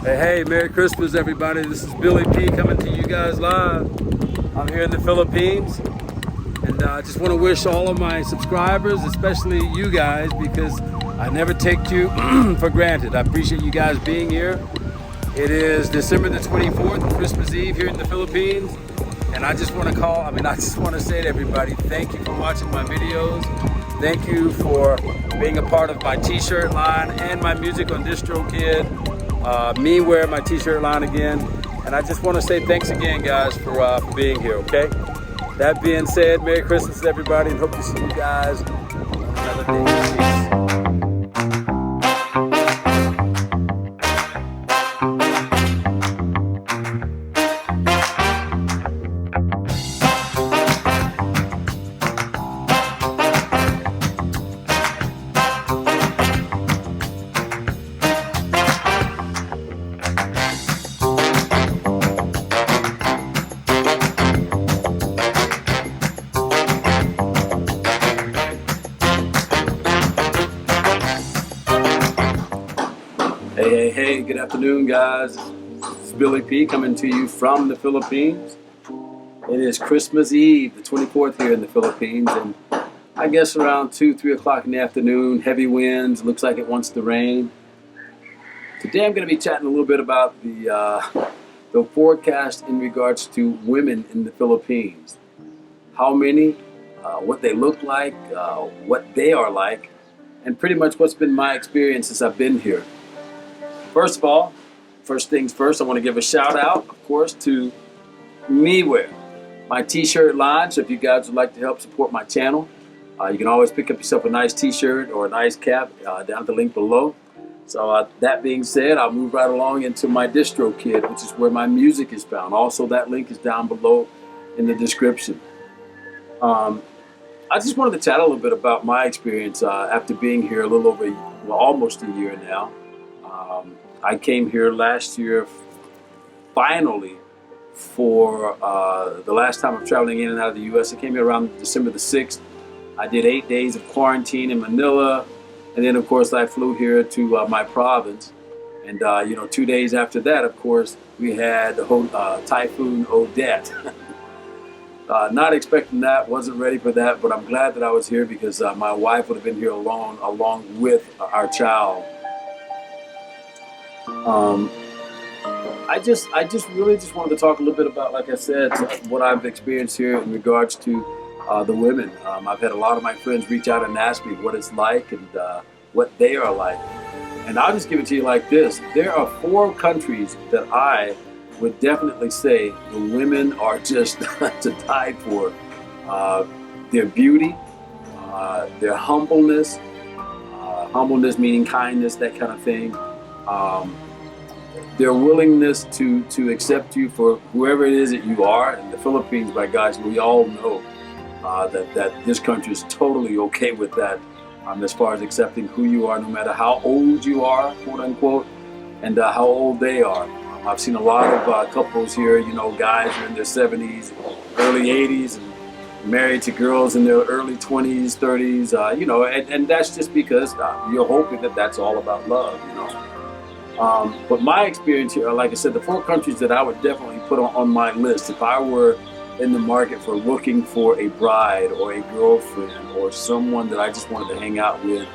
Hey, Merry Christmas, everybody. This is Billy P coming to you guys live. I'm here in the Philippines, and I just want to wish all of my subscribers, especially you guys, because I never take you for granted. I appreciate you guys being here. It is December the 24th, Christmas Eve here in the Philippines, and I just want to say to everybody, thank you for watching my videos. Thank you for being a part of my t-shirt line and my music on DistroKid. Me wearing my t-shirt line again, and I just want to say thanks again, guys, for being here. Okay, that being said, Merry Christmas to everybody, and hope to see you guys on another day. Peace. Hey, good afternoon, guys. This is Billy P coming to you from the Philippines. It is Christmas Eve, the 24th here in the Philippines, and I guess around 2-3 o'clock in the afternoon, heavy winds, looks like it wants to rain. Today I'm going to be chatting a little bit about the forecast in regards to women in the Philippines. How many, what they look like, what they are like, and pretty much what's been my experience since I've been here. First of all, first things first, I want to give a shout out, of course, to MeWear, my t-shirt line. So if you guys would like to help support my channel, you can always pick up yourself a nice t-shirt or a nice cap down at the link below. So that being said, I'll move right along into my DistroKid, which is where my music is found. Also, that link is down below in the description. I just wanted to chat a little bit about my experience after being here a little over, almost a year now. I came here last year, finally, for the last time I'm traveling in and out of the U.S. I came here around December the 6th. I did 8 days of quarantine in Manila, and then, of course, I flew here to my province. And, 2 days after that, of course, we had the whole Typhoon Odette. Not expecting that, wasn't ready for that, but I'm glad that I was here because my wife would have been here along with our child. I just really wanted to talk a little bit about, like I said, what I've experienced here in regards to the women. I've had a lot of my friends reach out and ask me what it's like and what they are like. And I'll just give it to you like this. There are 4 countries that I would definitely say the women are just to die for. Their beauty, their humbleness, humbleness meaning kindness, that kind of thing. Their willingness to accept you for whoever it is that you are. In the Philippines, by guys, we all know that this country is totally okay with that as far as accepting who you are, no matter how old you are, quote unquote, and how old they are. I've seen a lot of couples here, guys are in their 70s, early 80s, and married to girls in their early 20s, 30s, and that's just because you're hoping that that's all about love, But my experience here, like I said, the 4 countries that I would definitely put on my list if I were in the market for looking for a bride or a girlfriend or someone that I just wanted to hang out with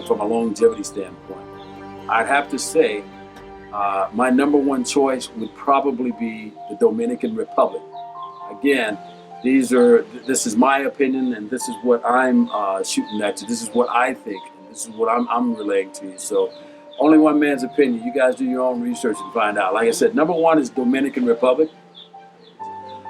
from a longevity standpoint, I'd have to say my number 1 choice would probably be the Dominican Republic. Again, this is my opinion, and this is what I'm shooting at you. This is what I think, and this is what I'm relaying to you. So only one man's opinion. You guys do your own research and find out. Like I said, number 1 is Dominican Republic.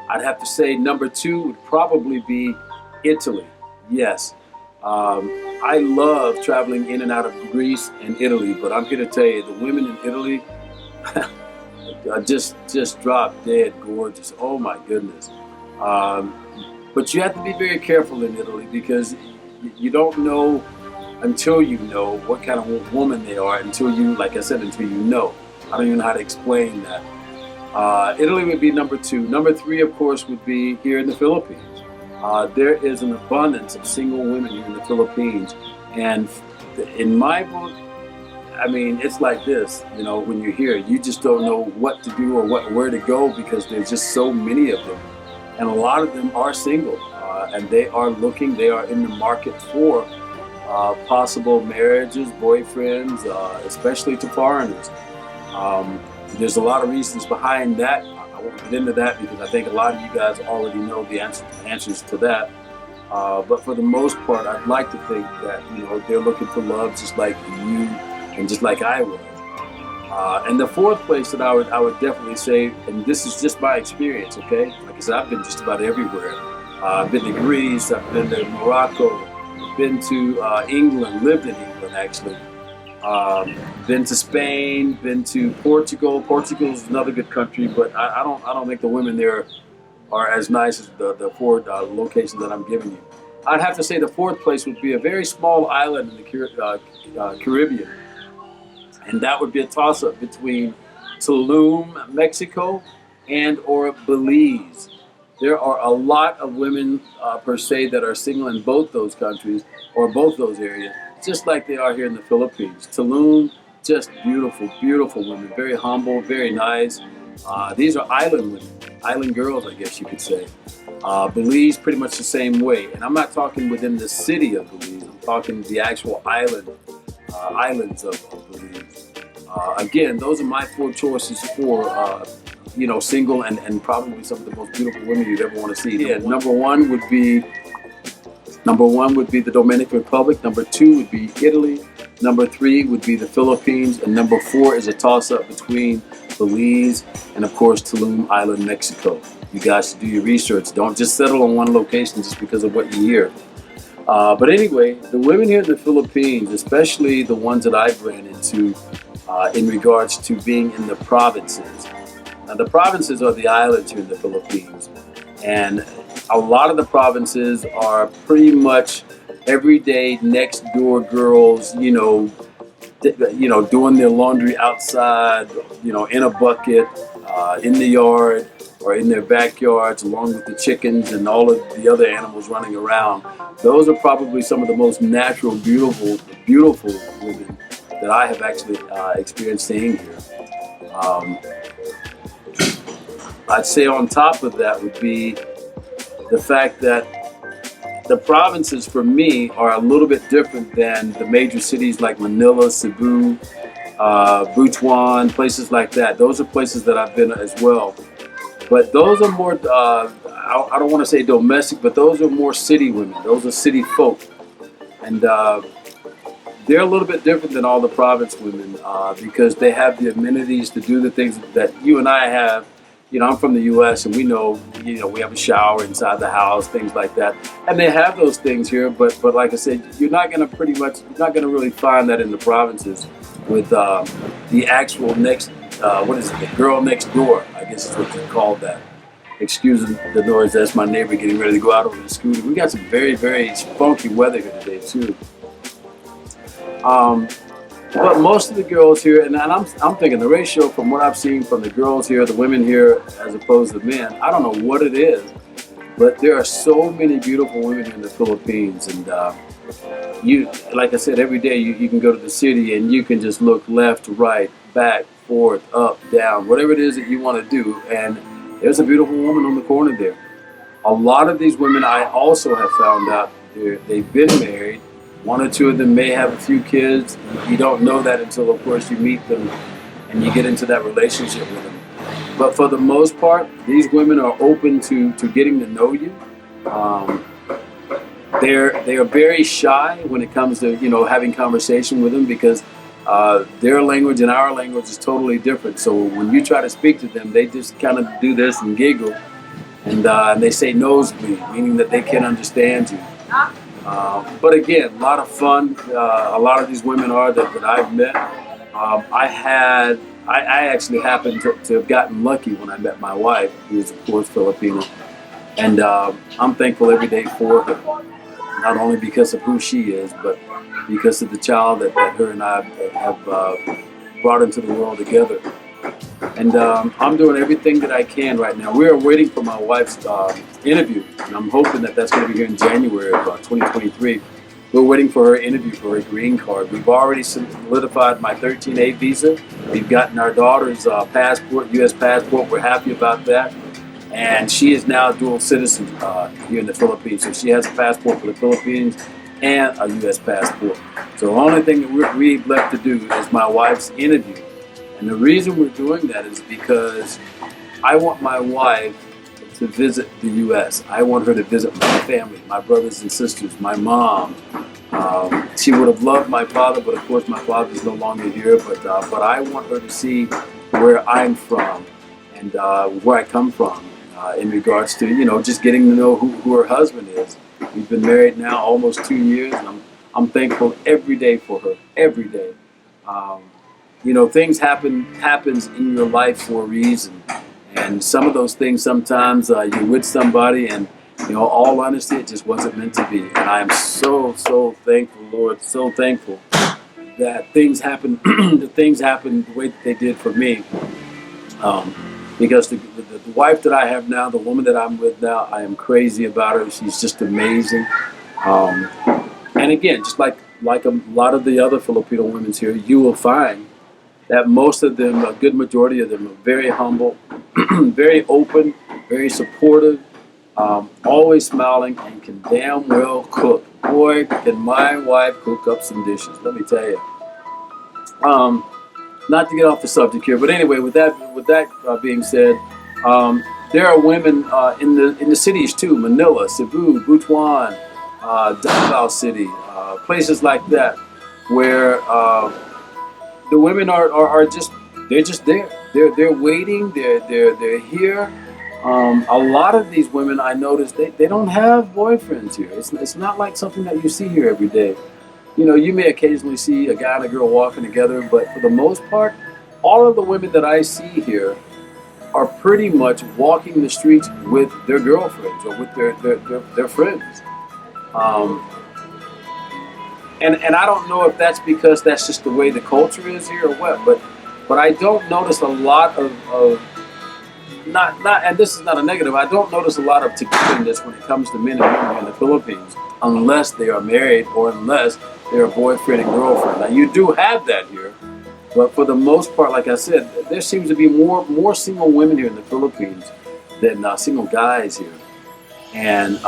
I'd have to say number 2 would probably be Italy. Yes. I love traveling in and out of Greece and Italy, but I'm here to tell you, the women in Italy just drop dead gorgeous. Oh my goodness. But you have to be very careful in Italy because you don't know until you know what kind of woman they are, until you, like I said, until you know. I don't even know how to explain that. Italy would be number 2. Number 3, of course, would be here in the Philippines. There is an abundance of single women here in the Philippines. And in my book, I mean, it's like this, you know, when you're here, you just don't know what to do or where to go because there's just so many of them. And a lot of them are single, and they are looking, they are in the market for possible marriages, boyfriends, especially to foreigners. There's a lot of reasons behind that. I won't get into that because I think a lot of you guys already know the answers to that. But for the most part, I'd like to think that, you know, they're looking for love just like you and just like I was. And the fourth place that I would definitely say, and this is just my experience, okay? Like I said, I've been just about everywhere. I've been to Greece, I've been to Morocco, been to England, lived in England actually. Been to Spain, been to Portugal. Portugal is another good country, but I don't think the women there are as nice as the four locations that I'm giving you. I'd have to say the fourth place would be a very small island in the Caribbean, and that would be a toss-up between Tulum, Mexico, and or Belize. There are a lot of women per se that are single in both those countries or both those areas, just like they are here in the Philippines. Tulum, just beautiful, beautiful women, very humble, very nice. These are island women, island girls, I guess you could say. Belize, pretty much the same way. And I'm not talking within the city of Belize. I'm talking the actual islands of Belize. Again, those are my four choices for, you know, single and probably some of the most beautiful women you'd ever want to see. Yeah, number one would be the Dominican Republic. Number two would be Italy. Number three would be the Philippines. And number four is a toss-up between Belize and, of course, Tulum Island, Mexico. You guys should do your research. Don't just settle on one location just because of what you hear. But anyway, the women here in the Philippines, especially the ones that I've ran into in regards to being in the provinces. Now, the provinces are the islands here in the Philippines. And a lot of the provinces are pretty much everyday next door girls, you know, doing their laundry outside, you know, in a bucket, in the yard or in their backyards, along with the chickens and all of the other animals running around. Those are probably some of the most natural, beautiful women that I have actually experienced seeing here. I'd say on top of that would be the fact that the provinces for me are a little bit different than the major cities like Manila, Cebu, Butuan, places like that. Those are places that I've been as well. But those are more, I don't want to say domestic, but those are more city women. Those are city folk. And they're a little bit different than all the province women because they have the amenities to do the things that you and I have. You know, I'm from the U.S. and we know, you know, we have a shower inside the house, things like that. And they have those things here, but like I said, you're not going to really find that in the provinces with the actual the girl next door, I guess is what you call that. Excuse the noise, that's my neighbor getting ready to go out over the scooter. We got some very, very funky weather here today too. But most of the girls here, and I'm thinking the ratio from what I've seen from the girls here, the women here, as opposed to men, I don't know what it is, but there are so many beautiful women in the Philippines. And you, like I said, every day you can go to the city and you can just look left, right, back, forth, up, down, whatever it is that you want to do. And there's a beautiful woman on the corner there. A lot of these women I also have found out they've been married. One or two of them may have a few kids. You don't know that until, of course, you meet them and you get into that relationship with them. But for the most part, these women are open to getting to know you. They are very shy when it comes to, you know, having conversation with them because their language and our language is totally different. So when you try to speak to them, they just kind of do this and giggle, and they say nosebleed, meaning that they can't understand you. But again, a lot of fun. A lot of these women are that I've met. I actually happened to have gotten lucky when I met my wife, who is of course Filipino, and I'm thankful every day for her. Not only because of who she is, but because of the child that her and I have brought into the world together. And I'm doing everything that I can right now. We are waiting for my wife's interview, and I'm hoping that that's going to be here in January of 2023. we're waiting for her interview for her green card. We've already solidified my 13A visa. We've gotten our daughter's passport, U.S. passport. We're happy about that. And she is now dual citizen here in the Philippines. So she has a passport for the Philippines and a U.S. passport. So the only thing that we've left to do is my wife's interview. And the reason we're doing that is because I want my wife to visit the U.S. I want her to visit my family, my brothers and sisters, my mom. She would have loved my father, but of course my father is no longer here. But I want her to see where I'm from and where I come from in regards to, you know, just getting to know who her husband is. We've been married now almost 2 years, and I'm thankful every day for her, every day. You know, things happens in your life for a reason. And some of those things, sometimes you're with somebody and, you know, all honesty, it just wasn't meant to be. And I am so thankful, Lord, so thankful that things happen, the things happened the way that they did for me. Because the wife that I have now, the woman that I'm with now, I am crazy about her. She's just amazing. And again, just like a lot of the other Filipino women here, you will find that most of them, a good majority of them, are very humble, very open, very supportive, always smiling, and can damn well cook. Boy, can my wife cook up some dishes, let me tell you. Not to get off the subject here, but anyway, with that being said, there are women in the cities too, Manila, Cebu, Butuan, Davao City, places like that, where the women are just there. They're waiting. They're here. A lot of these women, I noticed, they don't have boyfriends here. It's not like something that you see here every day. You know, you may occasionally see a guy and a girl walking together, but for the most part, all of the women that I see here are pretty much walking the streets with their girlfriends or with their friends. And I don't know if that's because that's just the way the culture is here or what, but I don't notice a lot of not and this is not a negative, I don't notice a lot of togetherness when it comes to men and women in the Philippines unless they are married or unless they're a boyfriend and girlfriend. Now you do have that here, but for the most part, like I said, there seems to be more single women here in the Philippines than single guys here. And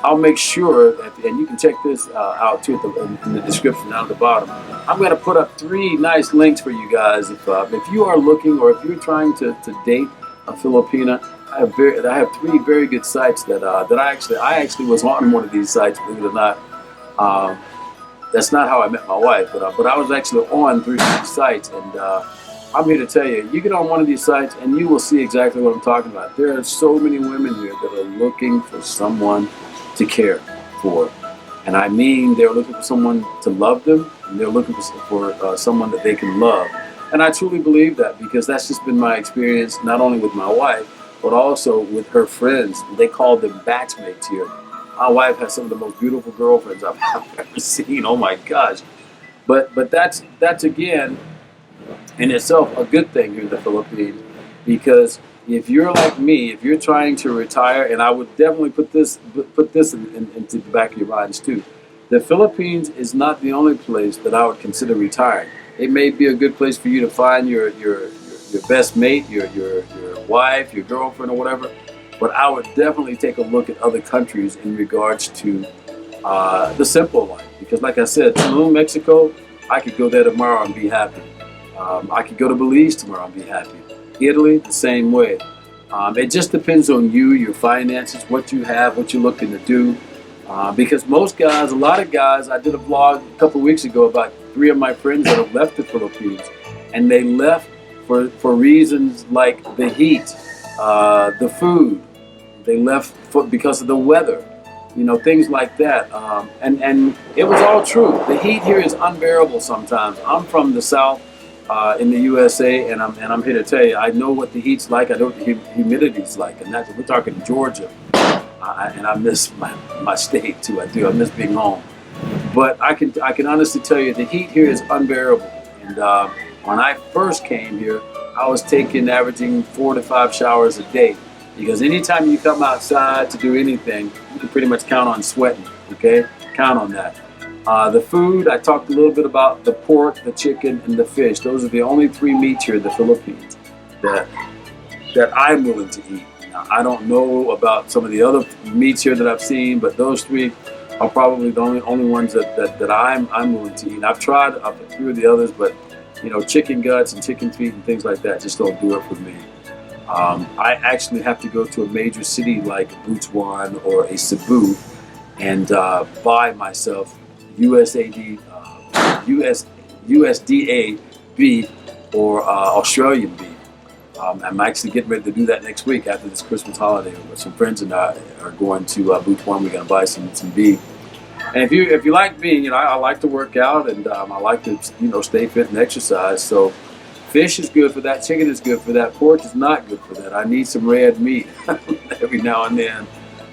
I'll make sure that, and you can check this out too in the description down at the bottom. I'm going to put up 3 nice links for you guys. If you are looking or if you're trying to date a Filipina, I have 3 very good sites that I actually was on one of these sites, believe it or not. That's not how I met my wife, but I was actually on 3 of these sites, and I'm here to tell you, you get on one of these sites and you will see exactly what I'm talking about. There are so many women here that are looking for someone to care for, and I mean they're looking for someone to love them, and they're looking for someone that they can love. And I truly believe that because that's just been my experience, not only with my wife, but also with her friends. They call them batchmates here. My wife has some of the most beautiful girlfriends I've ever seen. Oh my gosh! But that's again in itself a good thing here in the Philippines, because if you're like me, if you're trying to retire, and I would definitely put this into the back of your minds too, the Philippines is not the only place that I would consider retiring. It may be a good place for you to find your best mate, your wife, your girlfriend, or whatever. But I would definitely take a look at other countries in regards to the simple life. Because like I said, Tulum, Mexico, I could go there tomorrow and be happy. I could go to Belize tomorrow and be happy. Italy, the same way. It just depends on you, your finances, what you have, what you're looking to do. Because most guys, a lot of guys, I did a vlog a couple of weeks ago about 3 of my friends that have left the Philippines. And they left for reasons like the heat, the food. They left because of the weather, you know, things like that. And it was all true. The heat here is unbearable sometimes. I'm from the South in the USA, and I'm here to tell you, I know what the heat's like. I know what the humidity's like, and we're talking Georgia. And I miss my state too. I do. I miss being home. But I can honestly tell you, the heat here is unbearable. And when I first came here, I was averaging 4 to 5 showers a day. Because anytime you come outside to do anything, you can pretty much count on sweating, okay? count on that. The food, I talked a little bit about the pork, the chicken, and the fish. Those are the only three meats here in the Philippines that I'm willing to eat. Now, I don't know about some of the other meats here that I've seen, but those three are probably the only ones that I'm willing to eat. And I've tried a few of the others, but chicken guts and chicken feet and things like that just don't do it for me. I actually have to go to a major city like Butuan or a Cebu and buy myself USDA beef or Australian beef. I'm actually getting ready to do that next week after this Christmas holiday. Some friends and I are going to Butuan. We're going to buy some beef. And if you like me, I like to work out and I like to stay fit and exercise. So fish is good for that. Chicken is good for that. Pork is not good for that. I need some red meat every now and then.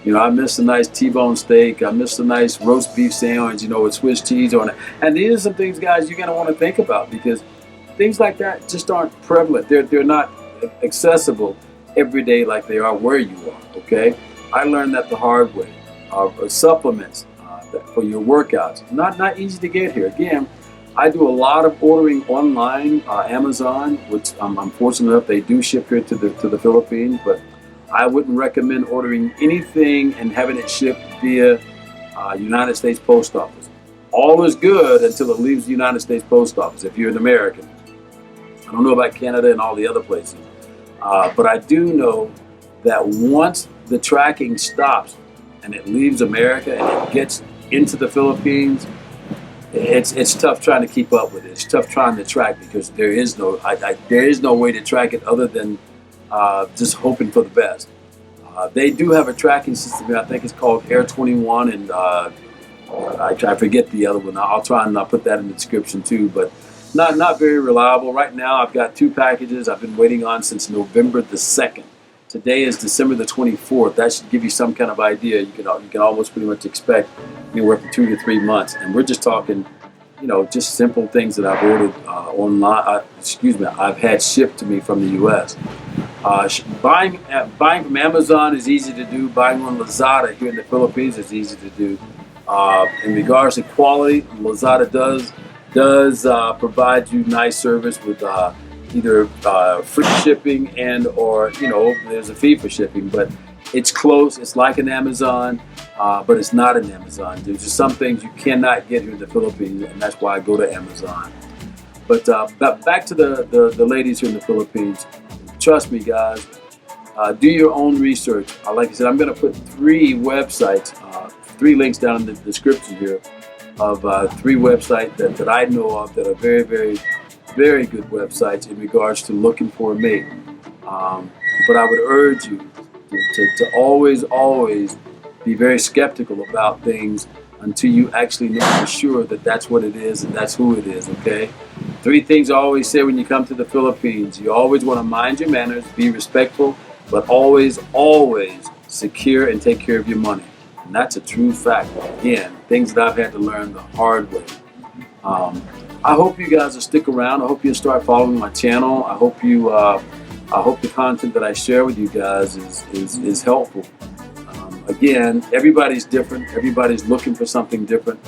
I miss a nice T-bone steak. I miss a nice roast beef sandwich, with Swiss cheese on it. And these are some things, guys, you're going to want to think about because things like that just aren't prevalent. They're not accessible every day like they are where you are, okay? I learned that the hard way. Supplements for your workouts, not easy to get here. Again, I do a lot of ordering online, Amazon, which I'm fortunate enough they do ship here to the Philippines, but I wouldn't recommend ordering anything and having it shipped via United States Post Office. All is good until it leaves the United States Post Office if you're an American. I don't know about Canada and all the other places, but I do know that once the tracking stops and it leaves America and it gets into the Philippines, it's tough trying to keep up with it. It's tough trying to track because there is no way to track it other than just hoping for the best. They do have a tracking system here. I think it's called Air 21, and I forget the other one. I'll try and put that in the description too, but not very reliable. Right now, I've got 2 packages I've been waiting on since November the 2nd. Today is December the 24th. That should give you some kind of idea. You can almost pretty much expect anywhere from 2 to 3 months, and we're just talking, just simple things that I've ordered online. I've had shipped to me from the U.S. Buying from Amazon is easy to do. Buying on Lazada here in the Philippines is easy to do. In regards to quality, Lazada does provide you nice service with either free shipping or there's a fee for shipping, but it's close. It's like an Amazon, but it's not an Amazon. There's just some things you cannot get here in the Philippines, and that's why I go to Amazon. But back to the ladies here in the Philippines. Trust me, guys. Do your own research. Like I said, I'm going to put 3 websites, 3 links down in the description here of 3 websites that I know of that are very, very, very good websites in regards to looking for a mate. But I would urge you to always be very skeptical about things until you actually know for sure that that's what it is and that's who it is, okay? 3 things I always say when you come to the Philippines. You always want to mind your manners, be respectful, but always secure and take care of your money. And that's a true fact. Again, things that I've had to learn the hard way. I hope you guys will stick around. I hope you'll start following my channel. I hope the content that I share with you guys is helpful. Again, everybody's different. Everybody's looking for something different.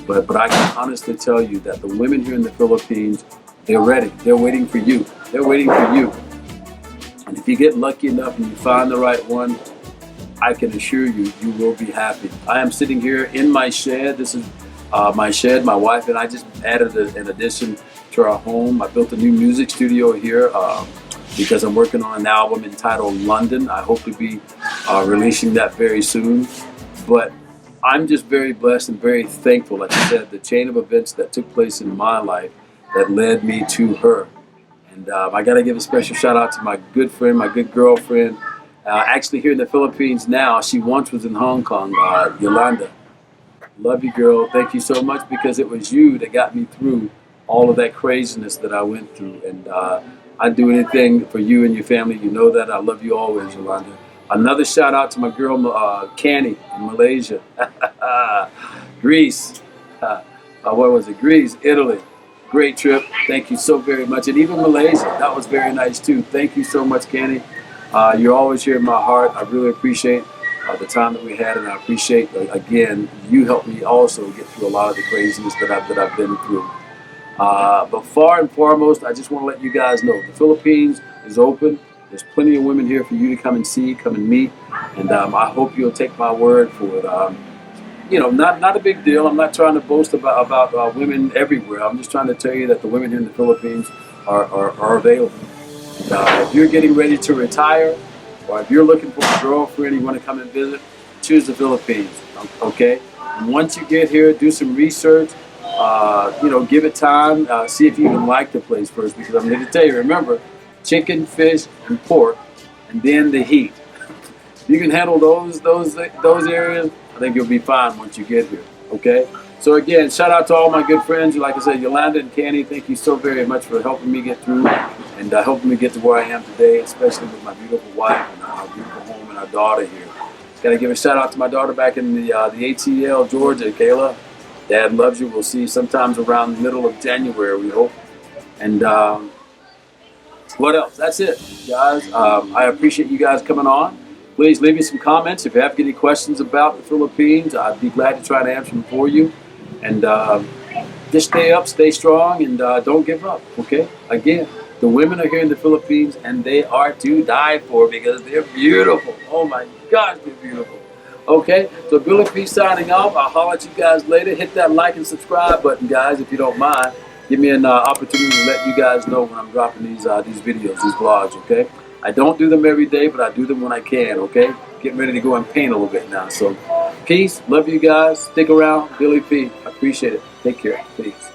But I can honestly tell you that the women here in the Philippines, they're ready. They're waiting for you. They're waiting for you. And if you get lucky enough and you find the right one, I can assure you, you will be happy. I am sitting here in my shed. This is my shed. My wife and I just added an addition to our home. I built a new music studio here because I'm working on an album entitled London. I hope to be releasing that very soon. But I'm just very blessed and very thankful, like I said, the chain of events that took place in my life that led me to her. And I got to give a special shout out to my good friend, my good girlfriend, actually here in the Philippines now. She once was in Hong Kong, Yolanda. Love you, girl. Thank you so much because it was you that got me through all of that craziness that I went through. And I'd do anything for you and your family. You know that. I love you always, Yolanda. Another shout out to my girl, Canny in Malaysia. Greece. What was it? Greece, Italy. Great trip. Thank you so very much. And even Malaysia. That was very nice too. Thank you so much, Canny. You're always here in my heart. I really appreciate the time that we had, and I appreciate, again, you helped me also get through a lot of the craziness that I've been through. But far and foremost, I just want to let you guys know the Philippines is open. There's plenty of women here for you to come and see, come and meet, and I hope you'll take my word for it. Not a big deal. I'm not trying to boast about women everywhere. I'm just trying to tell you that the women here in the Philippines are available. And, if you're getting ready to retire, or if you're looking for a girlfriend, you want to come and visit, choose the Philippines. Okay. And once you get here, do some research. Give it time. See if you even like the place first, because I'm here to tell you. Remember, chicken, fish, and pork, and then the heat. If you can handle those areas, I think you'll be fine once you get here. Okay. So again, shout out to all my good friends. Like I said, Yolanda and Candy, thank you so very much for helping me get through and helping me get to where I am today, especially with my beautiful wife and our beautiful home and our daughter here. Got to give a shout out to my daughter back in the ATL, Georgia, Kayla. Dad loves you. We'll see you sometimes around the middle of January, we hope. And what else? That's it, guys. I appreciate you guys coming on. Please leave me some comments if you have any questions about the Philippines. I'd be glad to try to answer them for you. And just stay up, stay strong, and don't give up, okay? Again, the women are here in the Philippines, and they are to die for because they're beautiful. Oh, my gosh, they're beautiful. Okay, so Billy P signing off. I'll holler at you guys later. Hit that like and subscribe button, guys, if you don't mind. Give me an opportunity to let you guys know when I'm dropping these videos, these vlogs, okay? I don't do them every day, but I do them when I can, okay? Getting ready to go and paint a little bit now. So, peace. Love you guys. Stick around. Billy P. I appreciate it. Take care. Peace.